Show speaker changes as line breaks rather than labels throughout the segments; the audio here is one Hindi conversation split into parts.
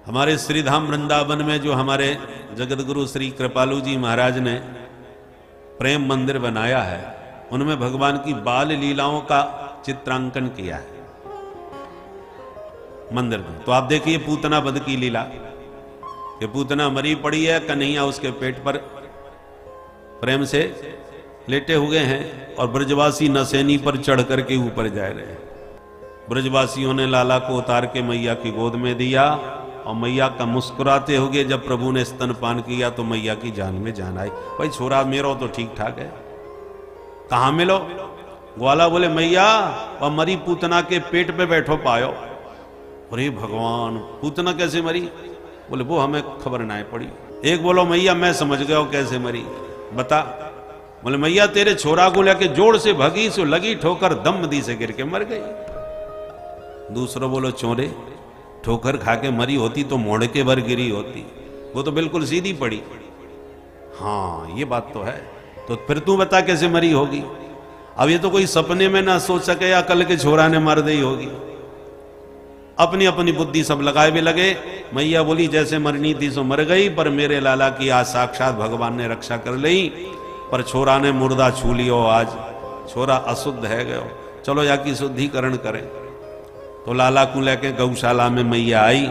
हमारे श्रीधाम वृंदावन में जो हमारे जगतगुरु श्री कृपालु जी महाराज ने प्रेम मंदिर बनाया है, उनमें भगवान की बाल लीलाओं का चित्रांकन किया है मंदिर में। तो आप देखिए पूतना वध की लीला, कि पूतना मरी पड़ी है, कन्हैया उसके पेट पर प्रेम से लेटे हुए हैं और ब्रजवासी नसैनी पर चढ़ करके ऊपर जा रहे हैं। ब्रजवासियों ने लाला को उतार के मैया की गोद में दिया और मैया का मुस्कुराते हुए जब प्रभु ने स्तनपान किया तो मैया की जान में जान आई। भाई छोरा मेरो तो ठीक ठाक है, कहां मिलो? ग्वाला बोले मैया और मरी पूतना के पेट पे बैठो पायो। अरे भगवान, पूतना कैसे मरी? बोले वो हमें खबर ना पड़ी। एक बोलो मैया मैं समझ गया हूं कैसे मरी, बता। बोले मैया तेरे छोरा को लेके जोर से भगी, सो लगी ठोकर, दम दी से गिर के मर गई। दूसरा बोलो चोरे, ठोकर खा के मरी होती तो मोड़ के भर गिरी होती, वो तो बिल्कुल सीधी पड़ी। हाँ ये बात तो है, तो फिर तू बता कैसे मरी होगी? अब ये तो कोई सपने में ना सोच सके या कल के छोरा ने मार दी होगी। अपनी अपनी बुद्धि सब लगाए भी लगे। मैया बोली जैसे मरनी थी सो मर गई, पर मेरे लाला की आज साक्षात भगवान ने रक्षा कर ली। पर छोरा ने मुर्दा छू लियो, आज छोरा अशुद्ध है गयो, चलो या की शुद्धिकरण करें। तो लाला को लेके गौशाला में मैया आई।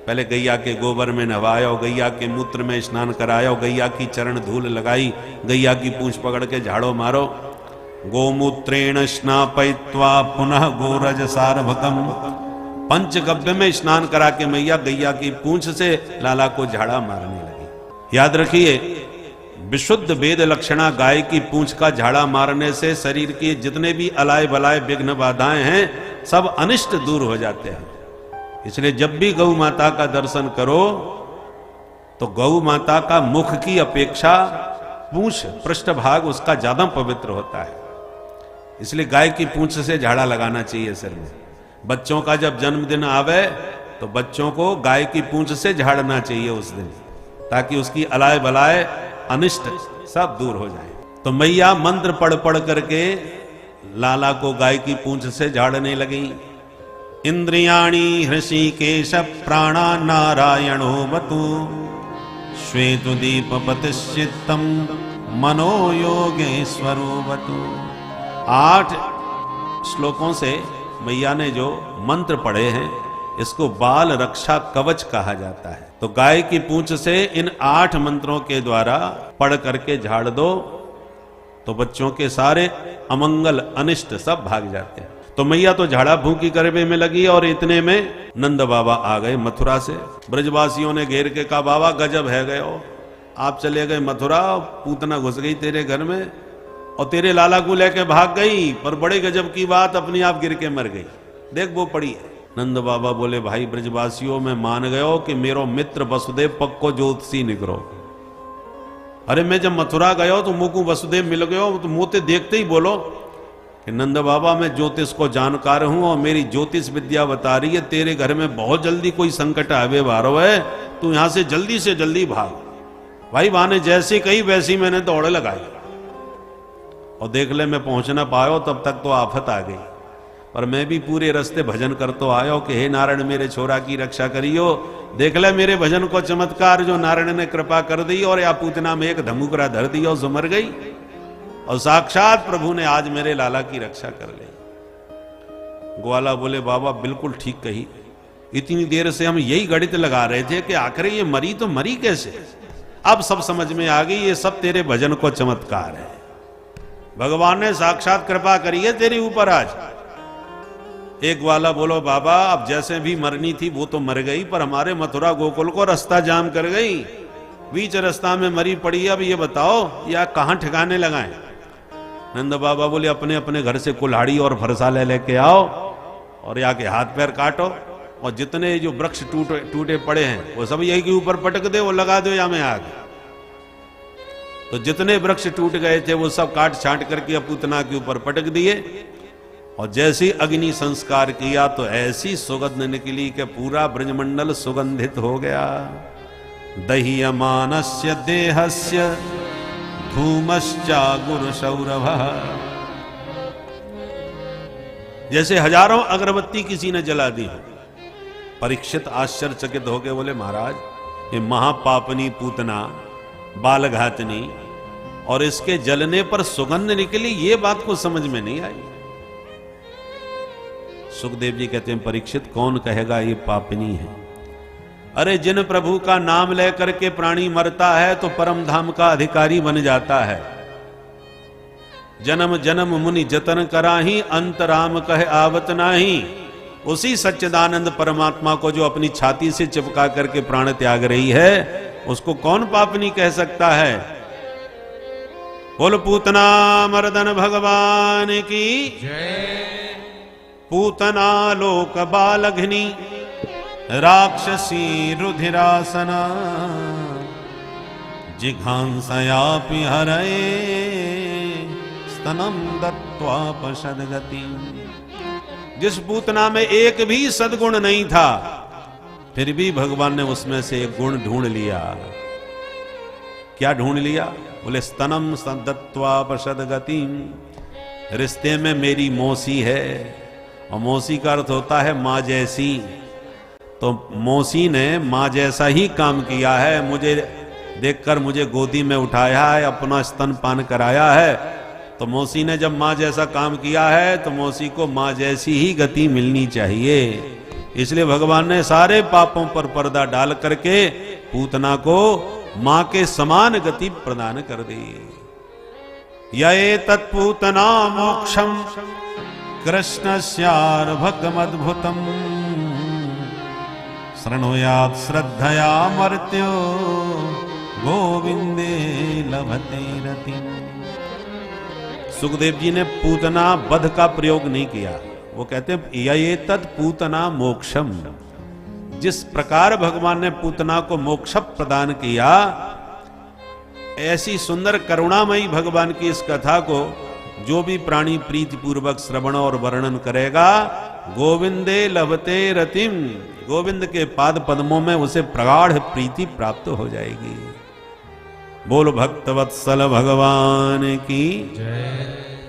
पहले गैया के गोबर में नहवायो, गैया के मूत्र में स्नान करायो, गैया की चरण धूल लगाई, गैया की पूंछ पकड़ के झाड़ो मारो। गोमूत्रेण स्नापयित्वा पुनः गोरज सार्वकम, पंचगव्य में स्नान करा के मैया गैया की पूंछ से लाला को झाड़ा मारने लगी। याद रखिए, विशुद्ध वेद लक्षणा गाय की पूंछ का झाड़ा मारने से शरीर के जितने भी अलाय बलाय विघ्न बाधाएं हैं सब अनिष्ट दूर हो जाते हैं। इसलिए जब भी गौ माता का दर्शन करो तो गौ माता का मुख की अपेक्षा पूंछ पृष्ठभाग उसका ज्यादा पवित्र होता है। इसलिए गाय की पूंछ से झाड़ा लगाना चाहिए सिर में। बच्चों का जब जन्मदिन आवे तो बच्चों को गाय की पूंछ से झाड़ना चाहिए उस दिन, ताकि उसकी अलाय बलाय अनिष्ट सब दूर हो जाए। तो मैया मंत्र पढ़ पढ़ करके लाला को गाय की पूंछ से झाड़ने लगी। इंद्रियाणि हृषिकेश प्राणा नारायणो वतु, श्वेतदीपपतिश्चित्तम मनो योगेश्वरो वतु। 8 श्लोकों से मैया ने जो मंत्र पढ़े हैं इसको बाल रक्षा कवच कहा जाता है। तो गाय की पूंछ से इन 8 मंत्रों के द्वारा पढ़ करके झाड़ दो तो बच्चों के सारे अमंगल अनिष्ट सब भाग जाते हैं। तो मैया तो झाड़ा फूंकी करने में लगी और इतने में नंद बाबा आ गए मथुरा से। ब्रजवासियों ने घेर के कहा बाबा गजब है गए हो, आप चले गए मथुरा, पूतना घुस गई तेरे घर में और तेरे लाला को लेके भाग गई, पर बड़े गजब की बात अपने आप गिर के मर गई, देख वो पड़ी है। नंद बाबा बोले भाई ब्रजवासियों में मान गयो कि मेरो मित्र वसुदेव पक्को ज्योतिषी निकरो। अरे मैं जब मथुरा गयो तो मुझको वसुदेव मिल गयो, तो मोते देखते ही बोलो कि नंद बाबा मैं ज्योतिष को जानकार हूं और मेरी ज्योतिष विद्या बता रही है तेरे घर में बहुत जल्दी कोई संकट आवे वारो है, तू यहां से जल्दी भाग। भाई बहाने जैसी कही वैसी मैंने दौड़ लगाई और देख ले मैं पहुंच ना पायो, तब तक तो आफत आ गई। पर मैं भी पूरे रास्ते भजन कर तो आयो कि हे नारायण मेरे छोरा की रक्षा करियो। देख ले मेरे भजन को चमत्कार जो नारायण ने कृपा कर दी और या पूतना में एक धमुकरा धर दिया और मर गई, और साक्षात प्रभु ने आज मेरे लाला की रक्षा कर ली। ग्वाला बोले बाबा बिल्कुल ठीक कही, इतनी देर से हम यही गणित लगा रहे थे कि आखिर ये मरी तो मरी कैसे। अब सब समझ में आ गई, ये सब तेरे भजन को चमत्कार है। भगवान ने साक्षात कृपा करी है तेरे ऊपर आज। एक ग्वाला बोलो बाबा अब जैसे भी मरनी थी वो तो मर गई, पर हमारे मथुरा गोकुल को रास्ता जाम कर गई, बीच रास्ता में मरी पड़ी। अब ये बताओ या कहां ठिकाने लगाएं? नंद बाबा बोले अपने अपने घर से कुल्हाड़ी और फरसा ले लेके आओ और या के हाथ पैर काटो और जितने जो वृक्ष टूटे पड़े हैं वो सब यही के ऊपर पटक दे, वो लगा दो या मैं आग। तो जितने वृक्ष टूट गए थे वो सब काट छांट करके पूतना के ऊपर पटक दिए और जैसे अग्नि संस्कार किया तो ऐसी सुगंध निकली कि पूरा ब्रजमंडल सुगंधित हो गया। दह्यमानस्य देहस्य धूमश्चागुर सौरभ, जैसे हजारों अगरबत्ती किसी ने जला दी हो परीक्षित आश्चर्यचकित हो गए, बोले महाराज ये महापापनी पूतना बालघातनी और इसके जलने पर सुगंध निकली, ये बात को समझ में नहीं आई। सुखदेव जी कहते हैं परीक्षित कौन कहेगा ये पापनी है? अरे जिन प्रभु का नाम लेकर के प्राणी मरता है तो परम धाम का अधिकारी बन जाता है। जन्म जन्म मुनि जतन कराही, अंत राम कहे आवत नाही। उसी सच्चिदानंद परमात्मा को जो अपनी छाती से चिपका करके प्राण त्याग रही है, उसको कौन पापनी कह सकता है? बोल पूतना मर्दन भगवान की जय। पूतना लोक बालघ्नि राक्षसी रुधिरासना, जिघांसयापि हरये स्तनम दत्त्वा पशदगति। जिस पूतना में एक भी सद्गुण नहीं था, फिर भी भगवान ने उसमें से एक गुण ढूंढ लिया। क्या ढूंढ लिया? बोले स्तनम दत्त्वा पशदगति। रिश्ते में मेरी मौसी है, और मौसी का अर्थ होता है माँ जैसी। तो मौसी ने माँ जैसा ही काम किया है, मुझे देखकर मुझे गोदी में उठाया है, अपना स्तनपान कराया है। तो मौसी ने जब माँ जैसा काम किया है तो मौसी को माँ जैसी ही गति मिलनी चाहिए। इसलिए भगवान ने सारे पापों पर पर्दा डाल करके पूतना को माँ के समान गति प्रदान कर दी। ये तत्पूतना मोक्षम कृष्णस्यार्भकमद्भुतम्, शृणुयात् श्रद्धया मर्त्यो गोविंदे लभते रतिम्। सुखदेव जी ने पूतना वध का प्रयोग नहीं किया। वो कहते हैं ये तत्पूतना मोक्षम। जिस प्रकार भगवान ने पूतना को मोक्ष प्रदान किया, ऐसी सुंदर करुणामयी भगवान की इस कथा को जो भी प्राणी प्रीति पूर्वक श्रवण और वर्णन करेगा, गोविंदे लभते रतिम, गोविंद के पाद पद्मों में उसे प्रगाढ़ प्रीति प्राप्त हो जाएगी। बोल भक्तवत्सल भगवान की जय।